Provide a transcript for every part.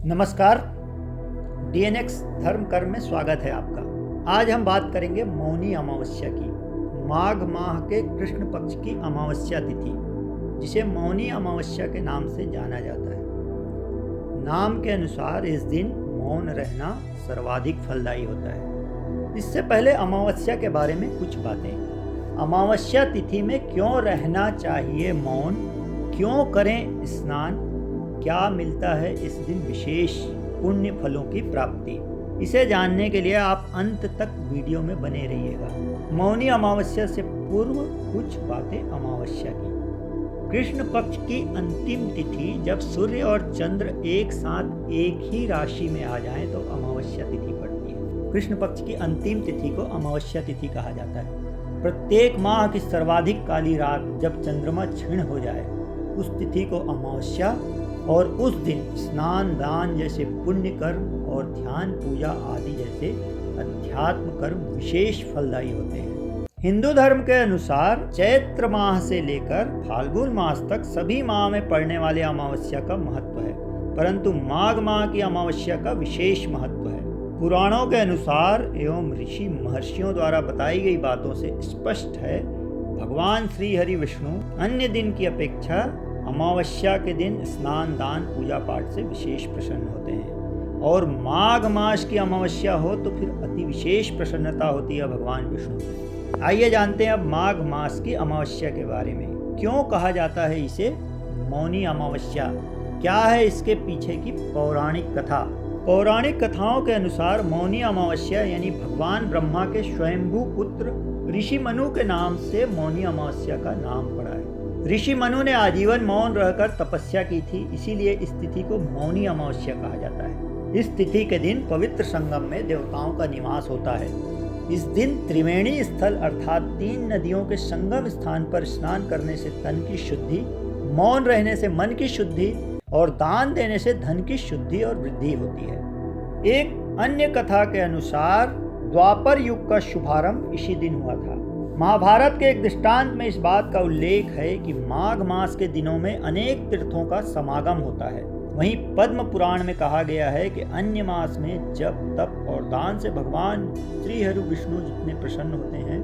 नमस्कार। डीएनएक्स धर्म कर्म में स्वागत है आपका। आज हम बात करेंगे मौनी अमावस्या की। माघ माह के कृष्ण पक्ष की अमावस्या तिथि, जिसे मौनी अमावस्या के नाम से जाना जाता है। नाम के अनुसार इस दिन मौन रहना सर्वाधिक फलदायी होता है। इससे पहले अमावस्या के बारे में कुछ बातें। अमावस्या तिथि में क्यों रहना चाहिए मौन, क्यों करें स्नान, क्या मिलता है इस दिन विशेष पुण्य फलों की प्राप्ति, इसे जानने के लिए आप अंत तक वीडियो में बने रहिएगा। मौनी अमावस्या से पूर्व कुछ बातें अमावस्या की। कृष्ण पक्ष की अंतिम तिथि जब सूर्य और चंद्र एक साथ एक ही राशि में आ जाएं तो अमावस्या तिथि पड़ती है। कृष्ण पक्ष की अंतिम तिथि को अमावस्या तिथि कहा जाता है। प्रत्येक माह की सर्वाधिक काली रात जब चंद्रमा क्षीण हो जाए उस तिथि को अमावस्या, और उस दिन स्नान दान जैसे पुण्य कर्म और ध्यान पूजा आदि जैसे अध्यात्म कर्म विशेष फलदायी होते हैं। हिंदू धर्म के अनुसार चैत्र माह से लेकर फाल्गुन मास तक सभी माह में पड़ने वाले अमावस्या का महत्व है, परंतु माघ माह की अमावस्या का विशेष महत्व है। पुराणों के अनुसार एवं ऋषि महर्षियों द्वारा बताई गई बातों से स्पष्ट है, भगवान श्री हरि विष्णु अन्य दिन की अपेक्षा अमावस्या के दिन स्नान दान पूजा पाठ से विशेष प्रसन्न होते हैं, और माघ मास की अमावस्या हो तो फिर अति विशेष प्रसन्नता होती है भगवान विष्णु की। आइए जानते हैं अब माघ मास की अमावस्या के बारे में। क्यों कहा जाता है इसे मौनी अमावस्या, क्या है इसके पीछे की पौराणिक कथा। पौराणिक कथाओं के अनुसार मौनी अमावस्या यानी भगवान ब्रह्मा के स्वयंभू पुत्र ऋषि मनु के नाम से मौनी अमावस्या का नाम पड़ा है। ऋषि मनु ने आजीवन मौन रहकर तपस्या की थी, इसीलिए इस तिथि को मौनी अमावस्या कहा जाता है। इस तिथि के दिन पवित्र संगम में देवताओं का निवास होता है। इस दिन त्रिवेणी स्थल अर्थात 3 नदियों के संगम स्थान पर स्नान करने से तन की शुद्धि, मौन रहने से मन की शुद्धि और दान देने से धन की शुद्धि और वृद्धि होती है। एक अन्य कथा के अनुसार द्वापर युग का शुभारंभ इसी दिन हुआ था। महाभारत के एक दृष्टांत में इस बात का उल्लेख है कि माघ मास के दिनों में अनेक तीर्थों का समागम होता है। वहीं पद्म पुराण में कहा गया है कि अन्य मास में जप तप और दान से भगवान श्री हरि विष्णु जितने प्रसन्न होते हैं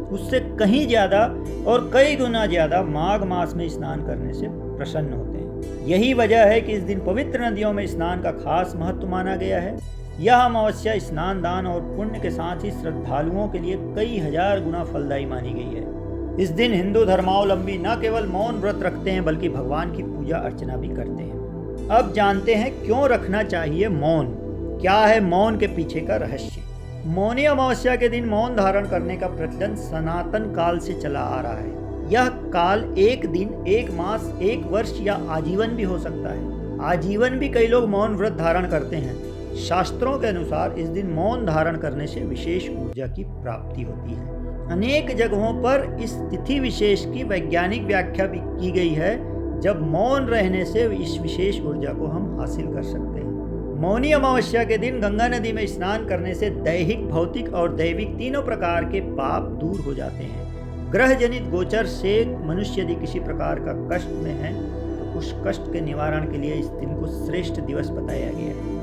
उससे कहीं ज्यादा और कई गुना ज्यादा माघ मास में स्नान करने से प्रसन्न होते हैं। यही वजह है कि इस दिन पवित्र नदियों में स्नान का खास महत्व माना गया है। यह अमावस्या स्नान दान और पुण्य के साथ ही श्रद्धालुओं के लिए कई हजार गुना फलदायी मानी गई है। इस दिन हिंदू धर्मावलंबी न केवल मौन व्रत रखते हैं बल्कि भगवान की पूजा अर्चना भी करते हैं। अब जानते हैं क्यों रखना चाहिए मौन, क्या है मौन के पीछे का रहस्य। मौनी अमावस्या के दिन मौन धारण करने का प्रचलन सनातन काल से चला आ रहा है। यह काल एक दिन, एक मास, एक वर्ष या आजीवन भी हो सकता है। आजीवन भी कई लोग मौन व्रत धारण करते हैं। शास्त्रों के अनुसार इस दिन मौन धारण करने से विशेष ऊर्जा की प्राप्ति होती है। अनेक जगहों पर इस तिथि विशेष की वैज्ञानिक व्याख्या भी की गई है, जब मौन रहने से इस विशेष ऊर्जा को हम हासिल कर सकते हैं। मौनी अमावस्या के दिन गंगा नदी में स्नान करने से दैहिक, भौतिक और दैविक तीनों प्रकार के पाप दूर हो जाते हैं। ग्रह जनित गोचर से मनुष्य यदि किसी प्रकार का कष्ट में है तो उस कष्ट के निवारण के लिए इस दिन को श्रेष्ठ दिवस बताया गया है।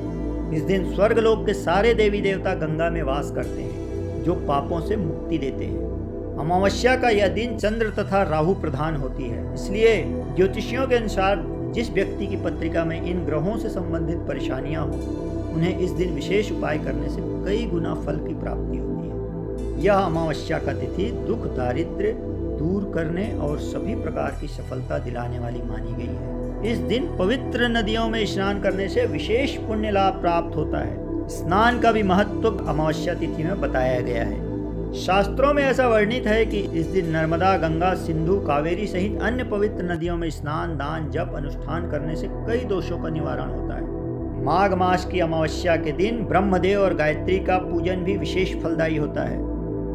इस दिन स्वर्गलोक के सारे देवी देवता गंगा में वास करते हैं, जो पापों से मुक्ति देते हैं। अमावस्या का यह दिन चंद्र तथा राहु प्रधान होती है, इसलिए ज्योतिषियों के अनुसार जिस व्यक्ति की पत्रिका में इन ग्रहों से संबंधित परेशानियां हो उन्हें इस दिन विशेष उपाय करने से कई गुना फल की प्राप्ति होती है। यह अमावस्या का तिथि दुख दारिद्र्य दूर करने और सभी प्रकार की सफलता दिलाने वाली मानी गई है। इस दिन पवित्र नदियों में स्नान करने से विशेष पुण्य लाभ प्राप्त होता है। स्नान का भी महत्व अमावस्या तिथि में बताया गया है। शास्त्रों में ऐसा वर्णित है कि इस दिन नर्मदा, गंगा, सिंधु, कावेरी सहित अन्य पवित्र नदियों में स्नान दान जप अनुष्ठान करने से कई दोषों का निवारण होता है। माघ मास की अमावस्या के दिन ब्रह्मदेव और गायत्री का पूजन भी विशेष फलदायी होता है।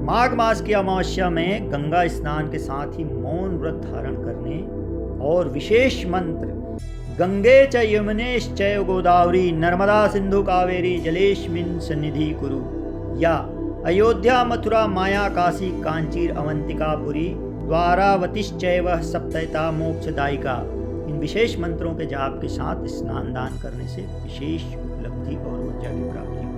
माघ मास की अमावस्या में गंगा स्नान के साथ ही मौन व्रत धारण करने और विशेष मंत्र गंगे च यमुनेश्चैव गोदावरी नर्मदा सिंधु कावेरी जलेस्मिन् सन्निधि कुरु, या अयोध्या मथुरा माया काशी कांचीर अवंतिका पुरी द्वारावतीश्चैव सप्तैता मोक्षदायिका, इन विशेष मंत्रों के जाप के साथ स्नान दान करने से विशेष उपलब्धि और ऊर्जा की प्राप्ति